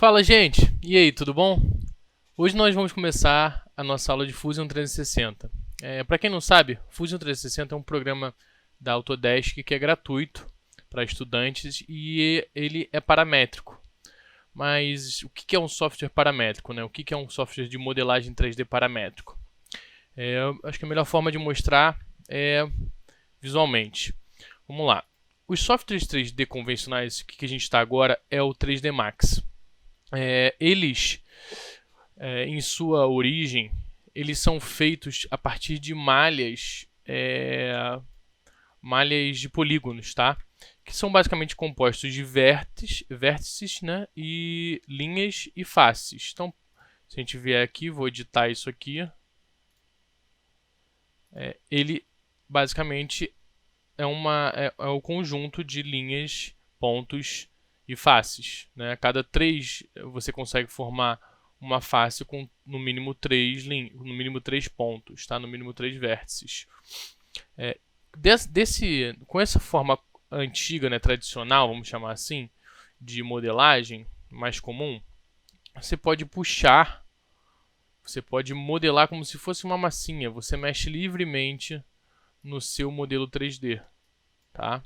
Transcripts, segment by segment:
Fala, gente! E aí, tudo bom? Hoje nós vamos começar a nossa aula de Fusion 360. Para quem não sabe, Fusion 360 é um programa da Autodesk que é gratuito para estudantes e ele é paramétrico. Mas o que é um software paramétrico, né? O que é um software de modelagem 3D paramétrico? Acho que a melhor forma de mostrar é visualmente. Vamos lá. Os softwares 3D convencionais, o que a gente está agora é o 3D Max. Eles, em sua origem, eles são feitos a partir de malhas de polígonos, tá? Que são basicamente compostos de vértices, né? E linhas e faces. Então, se a gente vier aqui, vou editar isso aqui. Ele basicamente é o conjunto de linhas, pontos e faces, né? A cada 3 você consegue formar uma face com no mínimo 3 pontos, tá? No mínimo 3 vértices. Com essa forma antiga, né, tradicional, vamos chamar assim, de modelagem mais comum, você pode puxar, você pode modelar como se fosse uma massinha. Você mexe livremente no seu modelo 3D, tá?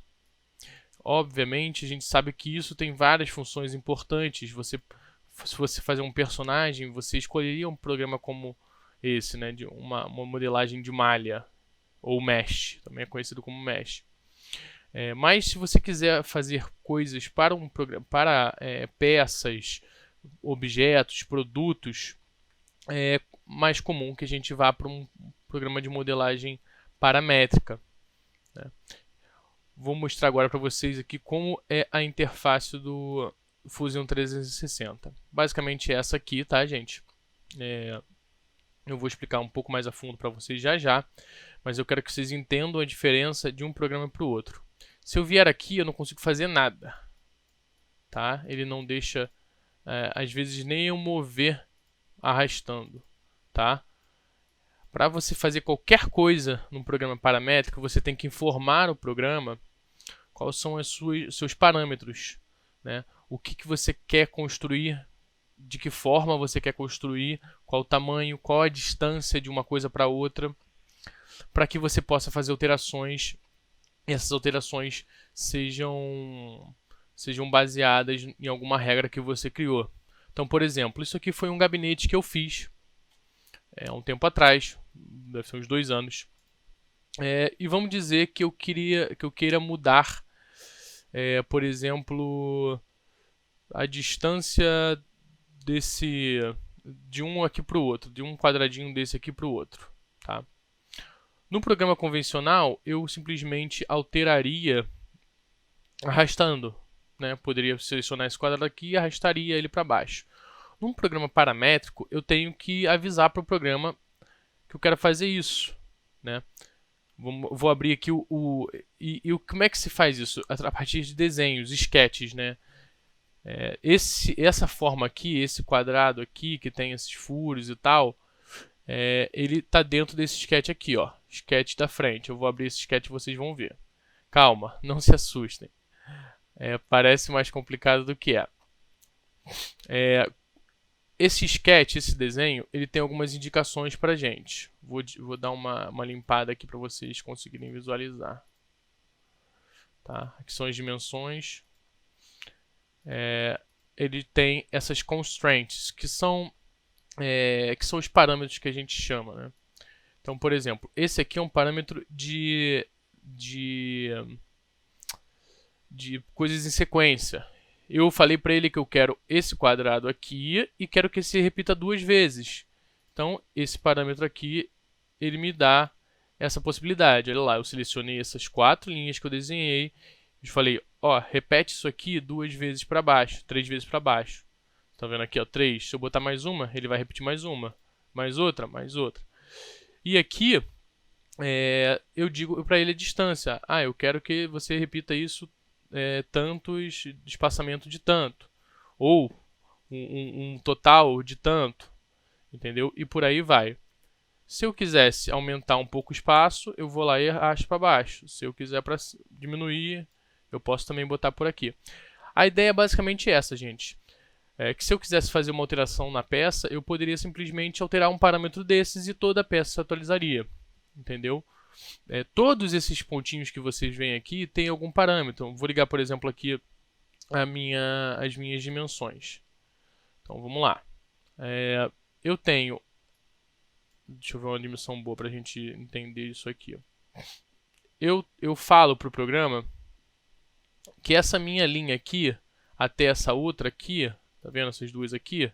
Obviamente, a gente sabe que isso tem várias funções importantes. Se você fazer um personagem, você escolheria um programa como esse, né, de uma modelagem de malha, ou mesh, também é conhecido como mesh. Mas se você quiser fazer coisas para peças, objetos, produtos, é mais comum que a gente vá para um programa de modelagem paramétrica, né? Vou mostrar agora para vocês aqui como é a interface do Fusion 360. Basicamente essa aqui, tá, gente? Eu vou explicar um pouco mais a fundo para vocês já, mas eu quero que vocês entendam a diferença de um programa para o outro. Se eu vier aqui, eu não consigo fazer nada, tá? Ele não deixa, às vezes, nem eu mover arrastando, tá? Para você fazer qualquer coisa num programa paramétrico, você tem que informar o programa quais são os seus parâmetros, né? O que você quer construir, de que forma você quer construir, qual o tamanho, qual a distância de uma coisa para outra, para que você possa fazer alterações e essas alterações sejam baseadas em alguma regra que você criou. Então, por exemplo, isso aqui foi um gabinete que eu fiz há um tempo atrás, deve ser uns 2 anos. E vamos dizer que eu queira mudar, por exemplo, a distância de um aqui para o outro, de um quadradinho desse aqui para o outro, tá? No programa convencional, eu simplesmente alteraria arrastando, né? Poderia selecionar esse quadrado aqui e arrastaria ele para baixo. Num programa paramétrico, eu tenho que avisar para o programa que eu quero fazer isso, né? Vou abrir aqui como é que se faz isso? A partir de desenhos, sketches, né? Essa forma aqui, esse quadrado aqui, que tem esses furos e tal, ele está dentro desse sketch aqui, ó. Sketch da frente. Eu vou abrir esse sketch e vocês vão ver. Calma, não se assustem. Parece mais complicado do que é. Esse sketch, esse desenho, ele tem algumas indicações pra gente. Vou dar uma limpada aqui para vocês conseguirem visualizar. Tá? Aqui são as dimensões. Ele tem essas constraints, que são os parâmetros que a gente chama, né? Então, por exemplo, esse aqui é um parâmetro de coisas em sequência. Eu falei para ele que eu quero esse quadrado aqui e quero que se repita 2 vezes. Então, esse parâmetro aqui, ele me dá essa possibilidade. Olha lá, eu selecionei essas 4 linhas que eu desenhei e falei, ó, repete isso aqui 2 vezes para baixo, 3 vezes para baixo. Tá vendo aqui, ó, 3. Se eu botar mais uma, ele vai repetir mais uma. Mais outra, mais outra. E aqui, eu digo para ele a distância. Eu quero que você repita isso tantos de espaçamento de tanto, ou um total de tanto, entendeu? E por aí vai. Se eu quisesse aumentar um pouco o espaço, eu vou lá e arrasto para baixo. Se eu quiser diminuir, eu posso também botar por aqui. A ideia é basicamente essa, gente. que se eu quisesse fazer uma alteração na peça, eu poderia simplesmente alterar um parâmetro desses e toda a peça se atualizaria. Entendeu? Todos esses pontinhos que vocês veem aqui tem algum parâmetro. Eu vou ligar, por exemplo, aqui as minhas dimensões. Então vamos lá. Eu tenho... Deixa eu ver uma dimensão boa para a gente entender isso aqui. Eu falo para o programa que essa minha linha aqui até essa outra aqui, tá vendo essas duas aqui?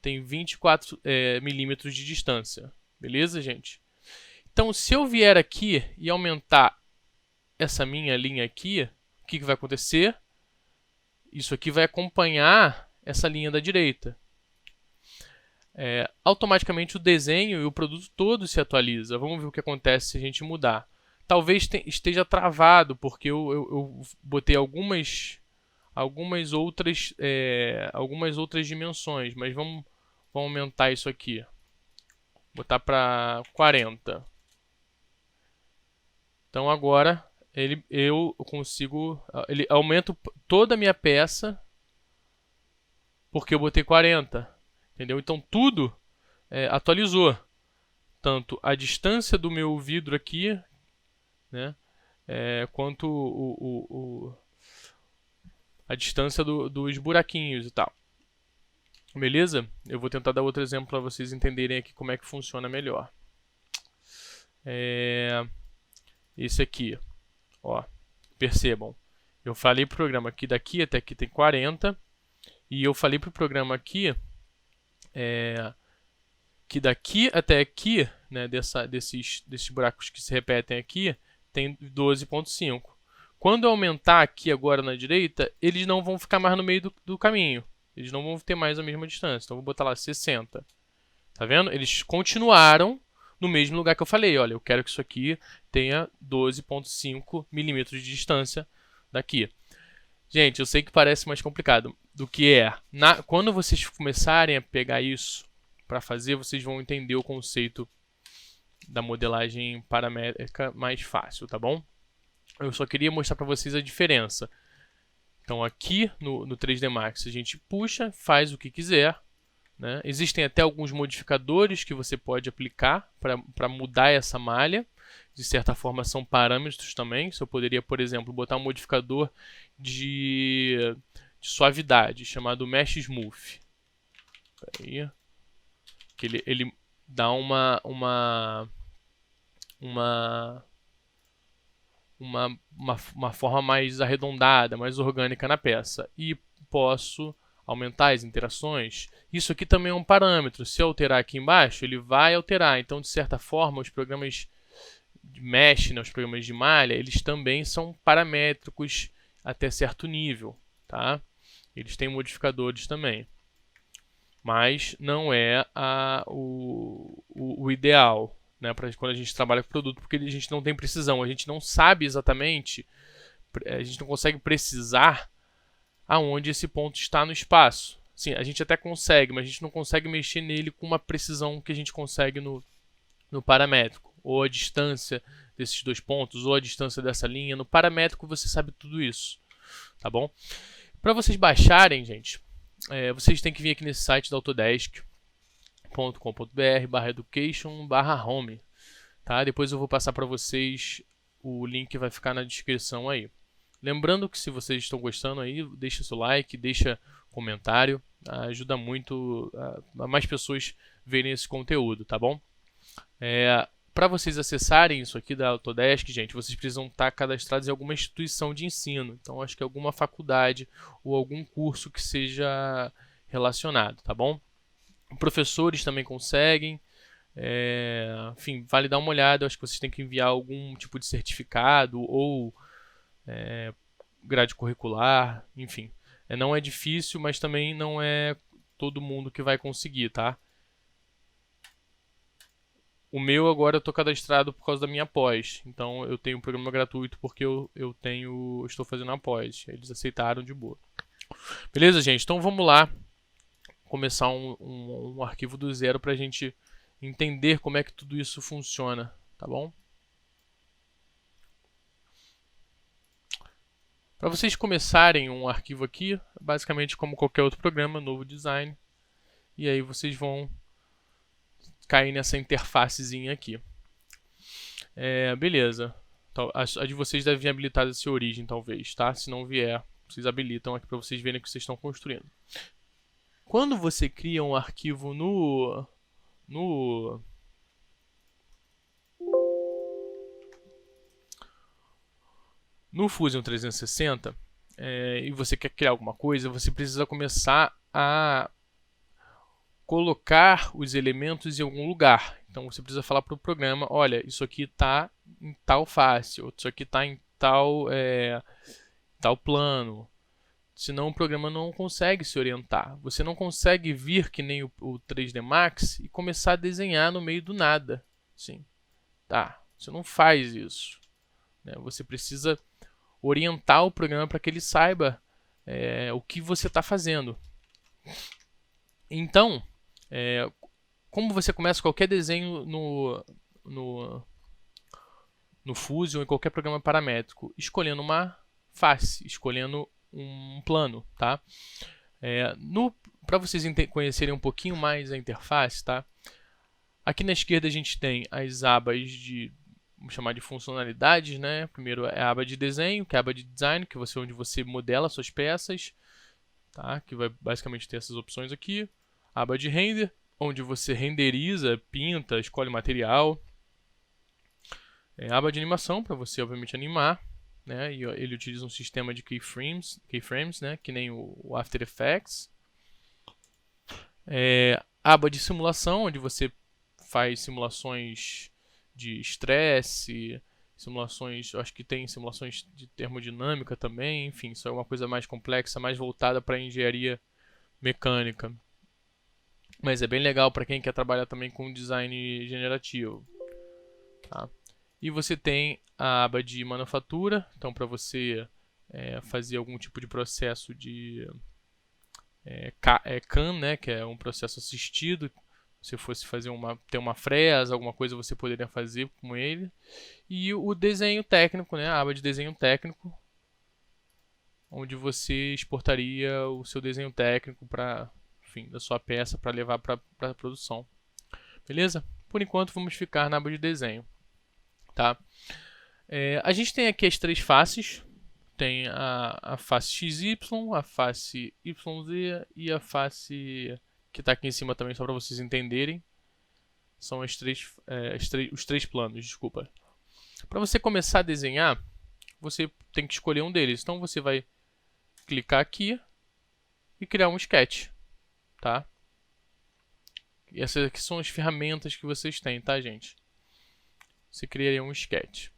Tem 24 milímetros de distância. Beleza, gente? Então, se eu vier aqui e aumentar essa minha linha aqui, o que vai acontecer? Isso aqui vai acompanhar essa linha da direita. Automaticamente o desenho e o produto todo se atualiza. Vamos ver o que acontece se a gente mudar. Talvez esteja travado, porque eu botei algumas outras dimensões, mas vamos aumentar isso aqui. Botar para 40. Então agora eu consigo... Ele aumenta toda a minha peça porque eu botei 40. Entendeu? Então tudo atualizou. Tanto a distância do meu vidro aqui, né, quanto a distância dos buraquinhos e tal. Beleza? Eu vou tentar dar outro exemplo para vocês entenderem aqui como é que funciona melhor. Esse aqui, ó, percebam, eu falei para o programa que daqui até aqui tem 40, e eu falei para o programa aqui que daqui até aqui, né, desses buracos que se repetem aqui, tem 12,5. Quando eu aumentar aqui agora na direita, eles não vão ficar mais no meio do caminho. Eles não vão ter mais a mesma distância. Então, eu vou botar lá 60. Tá vendo? Eles continuaram no mesmo lugar que eu falei. Olha, eu quero que isso aqui tenha 12,5 milímetros de distância daqui. Gente, eu sei que parece mais complicado do que é. Quando vocês começarem a pegar isso para fazer, vocês vão entender o conceito da modelagem paramétrica mais fácil, tá bom? Eu só queria mostrar para vocês a diferença. Então aqui no 3D Max a gente puxa, faz o que quiser, né? Existem até alguns modificadores que você pode aplicar para mudar essa malha. De certa forma são parâmetros também. Eu poderia, por exemplo, botar um modificador de suavidade chamado Mesh Smooth. Aí, que ele dá uma forma mais arredondada, mais orgânica na peça. E posso aumentar as interações. Isso aqui também é um parâmetro. Se eu alterar aqui embaixo, ele vai alterar. Então, de certa forma, os programas de mesh, né, os programas de malha, eles também são paramétricos até certo nível. Tá? Eles têm modificadores também. Mas não é o ideal, né, para quando a gente trabalha com produto, porque a gente não tem precisão, a gente não sabe exatamente, a gente não consegue precisar aonde esse ponto está no espaço. Sim, a gente até consegue, mas a gente não consegue mexer nele com uma precisão que a gente consegue no paramétrico, ou a distância desses dois pontos, ou a distância dessa linha. No paramétrico você sabe tudo isso, tá bom? Para vocês baixarem, gente, vocês têm que vir aqui nesse site da autodesk.com.br/education/home, tá? Depois eu vou passar para vocês o link, vai ficar na descrição aí. Lembrando que se vocês estão gostando aí, deixa seu like, deixa comentário, ajuda muito a mais pessoas verem esse conteúdo, tá bom? Para vocês acessarem isso aqui da Autodesk, gente, vocês precisam estar cadastrados em alguma instituição de ensino. Então, acho que alguma faculdade ou algum curso que seja relacionado, tá bom? Professores também conseguem. Enfim, vale dar uma olhada. Acho que vocês têm que enviar algum tipo de certificado ou grade curricular, enfim. Não é difícil, mas também não é todo mundo que vai conseguir, tá? O meu agora eu estou cadastrado por causa da minha pós. Então eu tenho um programa gratuito porque eu estou fazendo a pós. Eles aceitaram de boa. Beleza, gente? Então vamos lá começar um arquivo do zero para a gente entender como é que tudo isso funciona, tá bom? Para vocês começarem um arquivo aqui, basicamente como qualquer outro programa, novo design, e aí vocês vão cair nessa interfacezinha aqui. Beleza. Então, a de vocês deve vir habilitada essa origem, talvez, tá? Se não vier, vocês habilitam aqui para vocês verem o que vocês estão construindo. Quando você cria um arquivo no Fusion 360 e você quer criar alguma coisa, você precisa começar a colocar os elementos em algum lugar. Então você precisa falar para o programa, olha, isso aqui está em tal face, ou isso aqui está em tal plano. Senão o programa não consegue se orientar. Você não consegue vir que nem o 3D Max e começar a desenhar no meio do nada. Sim. Tá, você não faz isso. Você precisa orientar o programa para que ele saiba o que você está fazendo. Então, como você começa qualquer desenho no Fusion, em qualquer programa paramétrico, escolhendo uma face, escolhendo um plano, tá? Para vocês conhecerem um pouquinho mais a interface, tá? Aqui na esquerda a gente tem as abas vamos chamar de funcionalidades, né? Primeiro é a aba de desenho, que é a aba de design, que onde você modela suas peças, tá? Que vai basicamente ter essas opções aqui. A aba de render, onde você renderiza, pinta, escolhe material. A aba de animação, para você obviamente animar, né? E ele utiliza um sistema de keyframes, né? Que nem o After Effects. A aba de simulação, onde você faz simulações de estresse, simulações, eu acho que tem simulações de termodinâmica também, enfim, isso é uma coisa mais complexa, mais voltada para a engenharia mecânica. Mas é bem legal para quem quer trabalhar também com design generativo. Tá? E você tem a aba de manufatura, então para você fazer algum tipo de processo de CAM, né, que é um processo assistido. Se fosse ter uma fresa, alguma coisa você poderia fazer com ele. E o desenho técnico, né, a aba de desenho técnico, onde você exportaria o seu desenho técnico da sua peça para levar para a produção. Beleza? Por enquanto vamos ficar na aba de desenho. Tá? A gente tem aqui as três faces. Tem a face XY, a face YZ e a face que está aqui em cima também, só para vocês entenderem. São os três planos, desculpa. Para você começar a desenhar, você tem que escolher um deles. Então você vai clicar aqui e criar um sketch. Tá? E essas aqui são as ferramentas que vocês têm, tá, gente? Você criaria um sketch.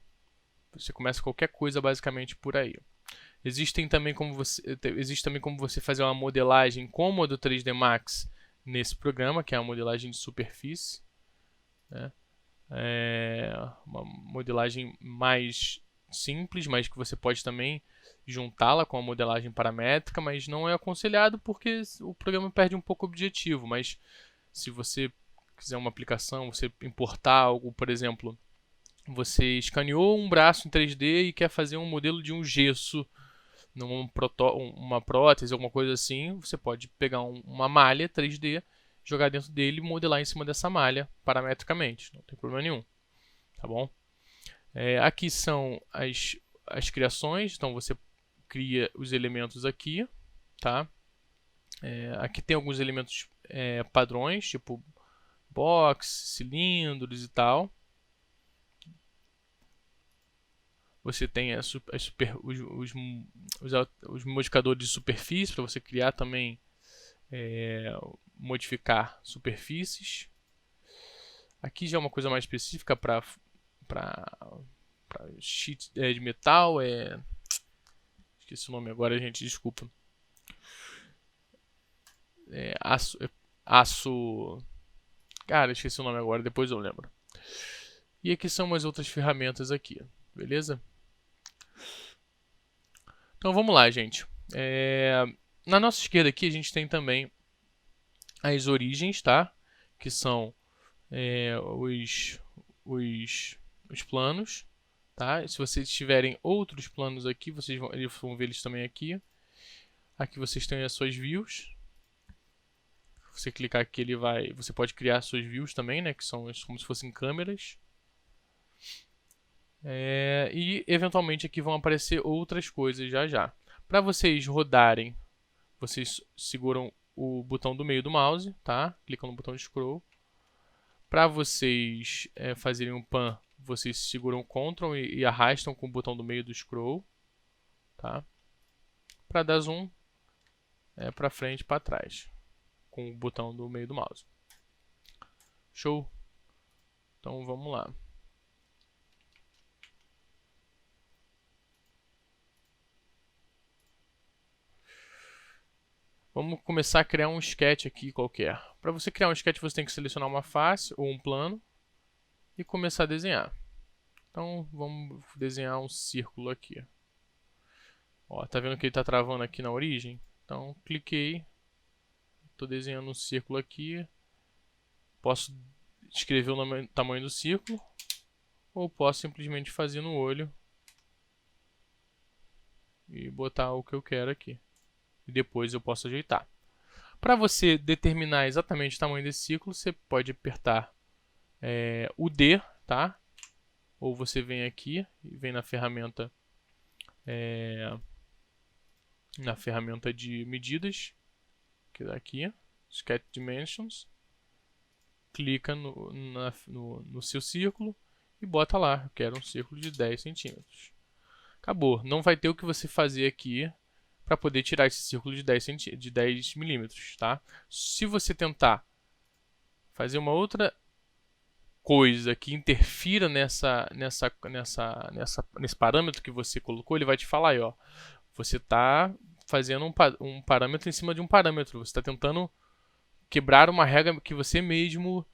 Você começa qualquer coisa basicamente por aí. Existe também como você fazer uma modelagem como a do 3D Max nesse programa, que é a modelagem de superfície. Né? Uma modelagem mais simples, mas que você pode também juntá-la com a modelagem paramétrica, mas não é aconselhado porque o programa perde um pouco o objetivo. Mas se você quiser uma aplicação, você importar algo, por exemplo, você escaneou um braço em 3D e quer fazer um modelo de um gesso, uma prótese, alguma coisa assim, você pode pegar uma malha 3D, jogar dentro dele e modelar em cima dessa malha parametricamente, não tem problema nenhum, tá bom? Aqui são as criações, então você cria os elementos aqui, tá? Aqui tem alguns elementos padrões, tipo box, cilindros e tal. Você tem os modificadores de superfície para você criar também, modificar superfícies. Aqui já é uma coisa mais específica para sheet de metal. Esqueci o nome agora, gente, desculpa. Aço. Cara, esqueci o nome agora, depois eu lembro. E aqui são umas outras ferramentas aqui, beleza? Então vamos lá, gente. Na nossa esquerda aqui a gente tem também as origens, tá? Que são os planos. tá? Se vocês tiverem outros planos aqui, eles vão ver eles também aqui. Aqui vocês têm as suas views. Você clicar aqui, você pode criar suas views também, né? Que são como se fossem câmeras. E eventualmente aqui vão aparecer outras coisas já. Para vocês rodarem, vocês seguram o botão do meio do mouse, tá? Clicam no botão de scroll. Para vocês fazerem um pan, vocês seguram o Ctrl e arrastam com o botão do meio do scroll, tá? Para dar zoom, para frente e para trás, com o botão do meio do mouse. Show? Então vamos lá. Vamos começar a criar um sketch aqui qualquer. Para você criar um sketch, você tem que selecionar uma face ou um plano e começar a desenhar. Então vamos desenhar um círculo aqui. Ó, tá vendo que ele está travando aqui na origem? Então cliquei, estou desenhando um círculo aqui. Posso escrever o tamanho do círculo ou posso simplesmente fazer no olho e botar o que eu quero aqui. E depois eu posso ajeitar. Para você determinar exatamente o tamanho desse círculo, você pode apertar o D, tá? Ou você vem aqui e vem na ferramenta de medidas, que é aqui, Sketch Dimensions, clica no seu círculo e bota lá, eu quero um círculo de 10 centímetros. Acabou, não vai ter o que você fazer aqui para poder tirar esse círculo de 10 milímetros, tá? Se você tentar fazer uma outra coisa que interfira nesse parâmetro que você colocou, ele vai te falar aí, ó, você está fazendo um parâmetro em cima de um parâmetro, você está tentando quebrar uma regra que você mesmo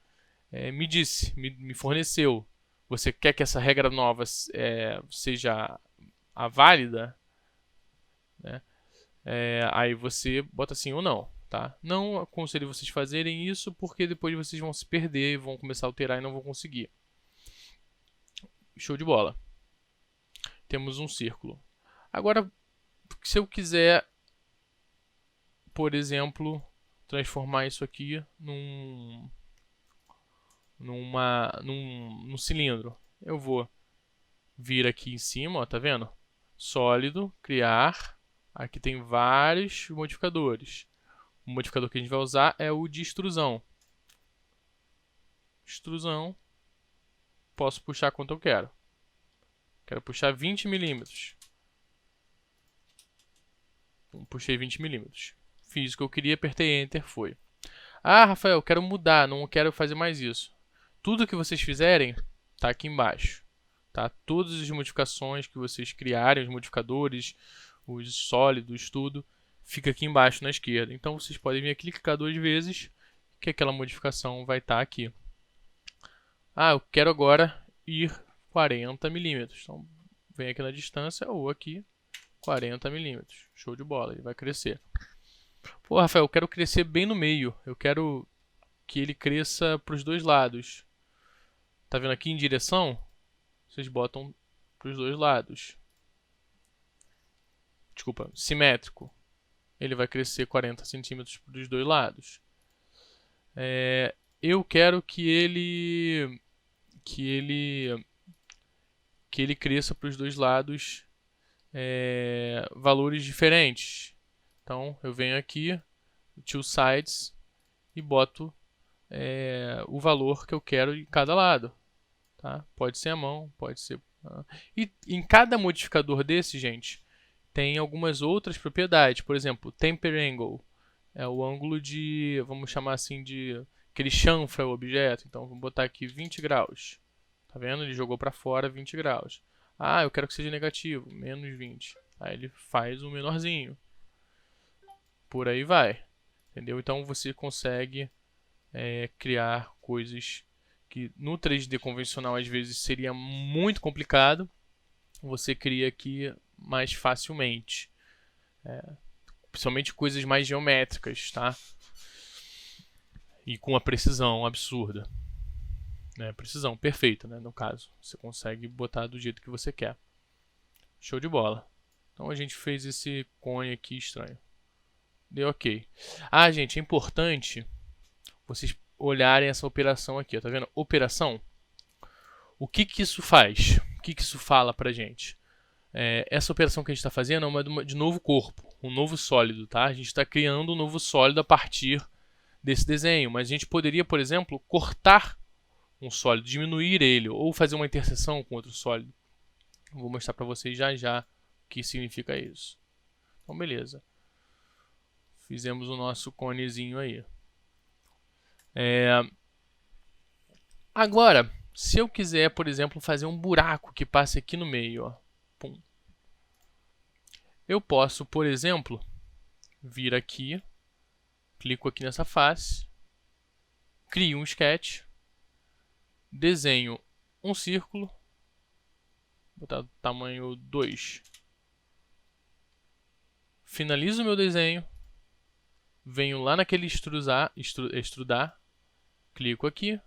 me disse, me forneceu. Você quer que essa regra nova seja a válida, né? Aí você bota sim ou não, tá? Não aconselho vocês fazerem isso porque depois vocês vão se perder, vão começar a alterar e não vão conseguir. Show de bola. Temos um círculo. Agora, se eu quiser, por exemplo, transformar isso aqui num cilindro, eu vou vir aqui em cima, ó, tá vendo? Sólido, criar. Aqui tem vários modificadores. O modificador que a gente vai usar é o de extrusão. Extrusão. Posso puxar quanto eu quero. Quero puxar 20 milímetros. Puxei 20 milímetros. Fiz o que eu queria, apertei Enter, foi. Ah, Rafael, quero mudar, não quero fazer mais isso. Tudo que vocês fizerem está aqui embaixo. Tá? Todas as modificações que vocês criarem, os modificadores, os sólidos, tudo, fica aqui embaixo na esquerda. Então vocês podem vir aqui, clicar 2 vezes, que aquela modificação vai estar aqui. Ah, eu quero agora ir 40 milímetros. Então vem aqui na distância ou aqui 40 milímetros. Show de bola, ele vai crescer. Pô, Rafael, eu quero crescer bem no meio. Eu quero que ele cresça para os dois lados. Tá vendo aqui em direção? Vocês botam para os dois lados. Desculpa, simétrico. Ele vai crescer 40 centímetros para os dois lados. Eu quero que ele cresça para os dois lados valores diferentes. Então eu venho aqui, two sides, e boto o valor que eu quero em cada lado. Tá? Pode ser a mão, pode ser... E em cada modificador desse, gente, tem algumas outras propriedades. Por exemplo, temper angle é o ângulo de, vamos chamar assim de, que ele chanfra o objeto. Então vamos botar aqui 20 graus. Tá vendo? Ele jogou para fora 20 graus. Ah, eu quero que seja negativo, menos 20. Aí ele faz um menorzinho. Por aí vai. Entendeu? Então você consegue criar coisas que no 3D convencional às vezes seria muito complicado. Você cria aqui mais facilmente. Principalmente coisas mais geométricas, tá? E com uma precisão absurda. né? Precisão perfeita, né? No caso, você consegue botar do jeito que você quer. Show de bola. Então a gente fez esse cone aqui estranho. Deu ok. Ah, gente, é importante vocês olharem essa operação aqui, ó, tá vendo? Operação. O que que isso faz? O que que isso fala pra gente? Essa operação que a gente está fazendo é uma de novo corpo, um novo sólido, tá? A gente está criando um novo sólido a partir desse desenho, mas a gente poderia, por exemplo, cortar um sólido, diminuir ele, ou fazer uma interseção com outro sólido. Vou mostrar para vocês já já o que significa isso. Então, beleza. Fizemos o nosso conezinho aí. Agora, se eu quiser, por exemplo, fazer um buraco que passe aqui no meio, ó. Pum. Eu posso, por exemplo, vir aqui, clico aqui nessa face, crio um sketch, desenho um círculo, vou botar tamanho 2. Finalizo o meu desenho, venho lá naquele extrudar, clico aqui,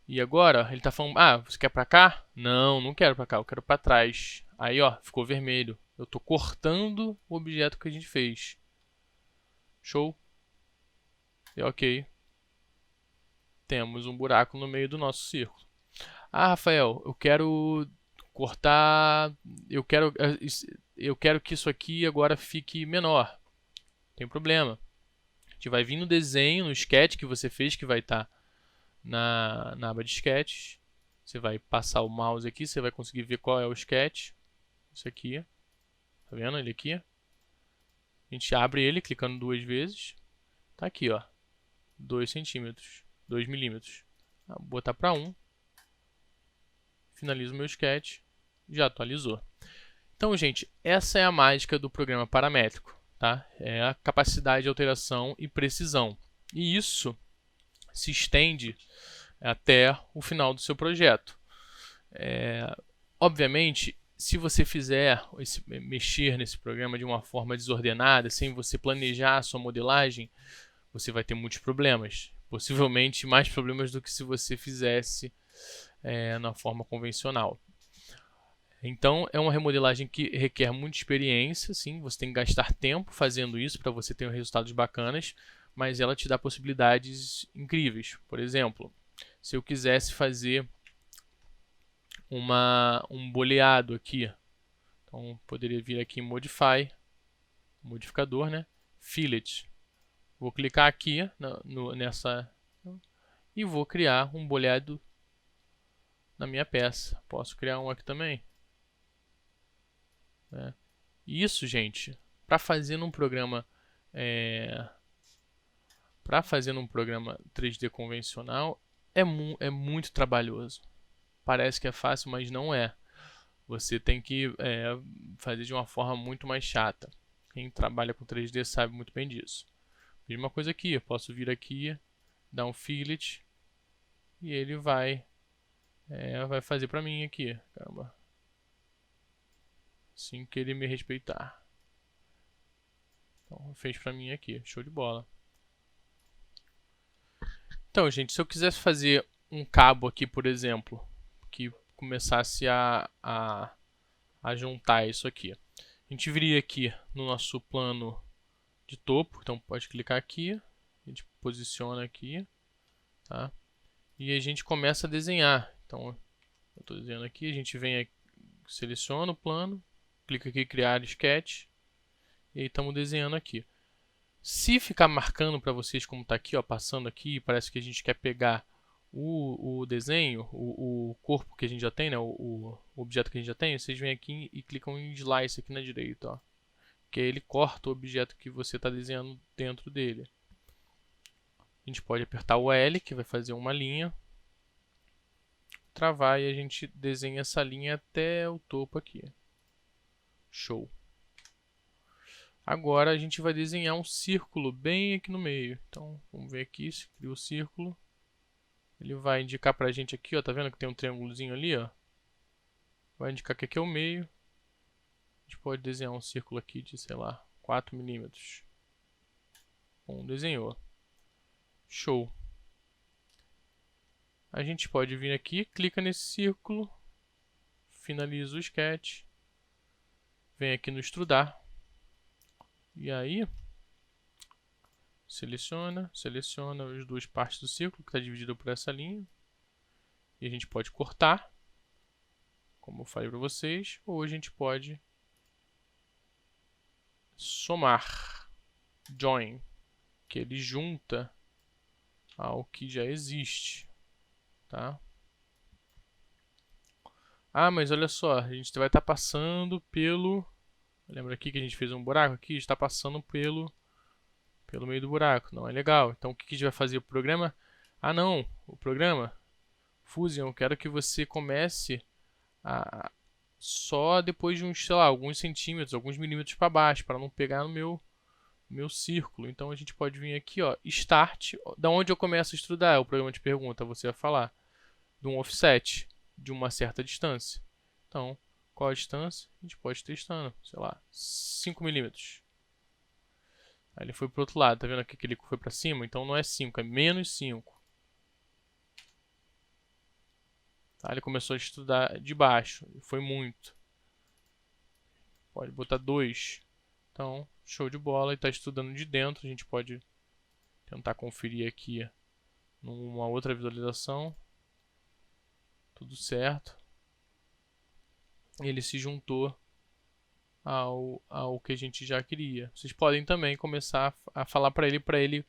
e agora ele está falando, ah, você quer para cá? Não, não quero para cá, eu quero para trás. Aí, ó, ficou vermelho. Eu estou cortando o objeto que a gente fez. Show? E ok. Temos um buraco no meio do nosso círculo. Ah, Rafael, eu quero cortar, eu quero que isso aqui agora fique menor. Não tem problema. A gente vai vir no desenho, no sketch que você fez, que vai estar na aba de sketches. Você vai passar o mouse aqui, você vai conseguir ver qual é o sketch. Isso aqui. Tá vendo ele aqui? A gente abre ele clicando 2 vezes. Tá aqui, ó. 2 centímetros, 2 milímetros. Vou botar para 1. Finalizo o meu sketch. Já atualizou. Então, gente, essa é a mágica do programa paramétrico. Tá? É a capacidade de alteração e precisão. E isso se estende até o final do seu projeto. Obviamente, se você mexer nesse programa de uma forma desordenada, sem você planejar a sua modelagem, você vai ter muitos problemas. Possivelmente mais problemas do que se você fizesse na forma convencional. Então, é uma remodelagem que requer muita experiência, sim, você tem que gastar tempo fazendo isso para você ter resultados bacanas, mas ela te dá possibilidades incríveis. Por exemplo, se eu quisesse fazer um boleado aqui, então poderia vir aqui em Modify, modificador, né? Fillet. Vou clicar aqui nessa e vou criar um boleado na minha peça. Posso criar um aqui também. Isso, gente, para fazer num programa 3D convencional é muito trabalhoso. Parece que é fácil, mas não é. Você tem que fazer de uma forma muito mais chata. Quem trabalha com 3D sabe muito bem disso. Mesma coisa aqui, eu posso vir aqui, dar um fillet e ele vai fazer para mim aqui. Caramba. Assim que ele me respeitar. Então, fez para mim aqui. Show de bola. Então, gente, se eu quisesse fazer um cabo aqui, por exemplo, que começasse a juntar isso aqui. A gente viria aqui no nosso plano de topo. Então, pode clicar aqui. A gente posiciona aqui. Tá? E a gente começa a desenhar. Então, eu estou desenhando aqui. A gente vem aqui, seleciona o plano. Clica aqui em criar sketch. E aí estamos desenhando aqui. Se ficar marcando para vocês como está aqui, ó, passando aqui, parece que a gente quer pegar o desenho, o corpo que a gente já tem, né, o objeto que a gente já tem, vocês vêm aqui e clicam em Slice aqui na direita, ó, que aí ele corta o objeto que você está desenhando dentro dele. A gente pode apertar o L, que vai fazer uma linha, travar e a gente desenha essa linha até o topo aqui. Show! Agora a gente vai desenhar um círculo bem aqui no meio. Então, vamos ver aqui, se cria o círculo. Ele vai indicar pra gente aqui, ó, tá vendo que tem um triângulozinho ali, ó? Vai indicar que aqui é o meio. A gente pode desenhar um círculo aqui de, sei lá, 4 milímetros. Bom, desenhou. Show. a gente pode vir aqui, clica nesse círculo, finaliza o sketch, vem aqui no extrudar, e aí seleciona as duas partes do círculo que está dividido por essa linha, e a gente pode cortar, como eu falei para vocês, ou a gente pode somar, join, que ele junta ao que já existe, tá? Ah, mas olha só, a gente vai estar passando pelo... Lembra aqui que a gente fez um buraco aqui? Está passando pelo meio do buraco, não é legal. Então o que a gente vai fazer? O programa... Ah não, o programa Fusion, eu quero que você comece só depois de uns, sei lá, alguns centímetros, alguns milímetros para baixo, para não pegar no meu círculo. Então a gente pode vir aqui, ó, Start, da onde eu começo a estudar, o programa te pergunta, você vai falar de um offset, de uma certa distância. Então, qual a distância? A gente pode ir testando, sei lá, 5 milímetros. Aí ele foi para o outro lado, tá vendo aqui que ele foi para cima? Então não é 5, é menos 5. Tá? Ele começou a estudar de baixo, foi muito. Pode botar 2. Então, show de bola, ele está estudando de dentro. A gente pode tentar conferir aqui numa outra visualização. Tudo certo. Ele se juntou ao que a gente já queria. Vocês podem também começar a falar para ele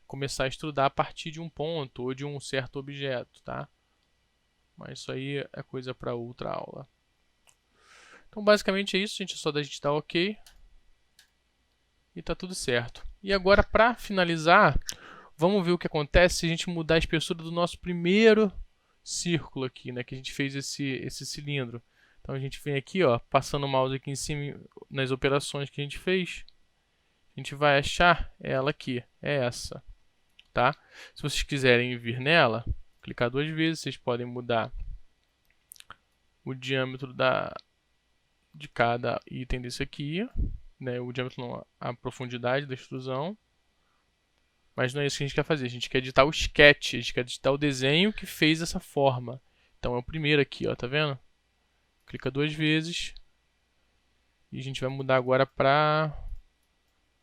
começar a estudar a partir de um ponto ou de um certo objeto, tá? Mas isso aí é coisa para outra aula. Então basicamente é isso, gente. É só da gente dar OK. E tá tudo certo. E agora, para finalizar, vamos ver o que acontece se a gente mudar a espessura do nosso primeiro círculo aqui, né? Que a gente fez esse cilindro. Então a gente vem aqui, ó, passando o mouse aqui em cima nas operações que a gente fez. A gente vai achar ela aqui, é essa, tá? Se vocês quiserem vir nela, clicar 2 vezes, vocês podem mudar o diâmetro de cada item desse aqui, né? O diâmetro não, a profundidade da extrusão. Mas não é isso que a gente quer fazer, a gente quer editar o sketch, a gente quer editar o desenho que fez essa forma. Então é o primeiro aqui, ó, tá vendo? Clica 2 vezes e a gente vai mudar agora para,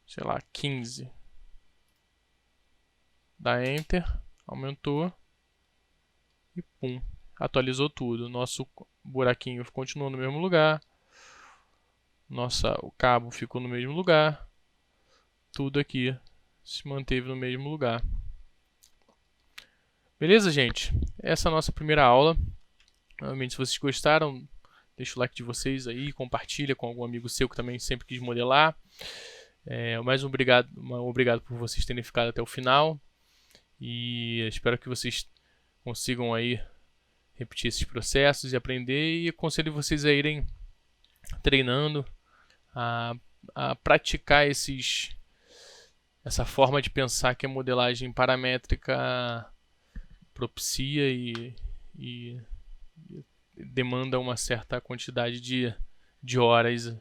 sei lá, 15. Dá Enter, aumentou e pum, atualizou tudo. Nosso buraquinho continuou no mesmo lugar, o cabo ficou no mesmo lugar, tudo aqui se manteve no mesmo lugar. Beleza, gente? Essa é a nossa primeira aula. Novamente, se vocês gostaram, deixa o like de vocês aí, compartilha com algum amigo seu que também sempre quis modelar. Mais um obrigado por vocês terem ficado até o final. E espero que vocês consigam aí repetir esses processos e aprender. E aconselho vocês a irem treinando, a praticar essa forma de pensar que a modelagem paramétrica propicia e demanda uma certa quantidade de horas de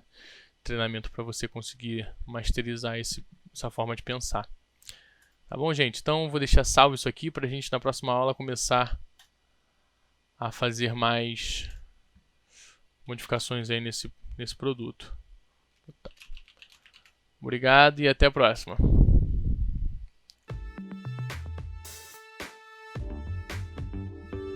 treinamento para você conseguir masterizar essa forma de pensar. Tá bom, gente? Então vou deixar salvo isso aqui para a gente na próxima aula começar a fazer mais modificações aí nesse produto. Obrigado e até a próxima.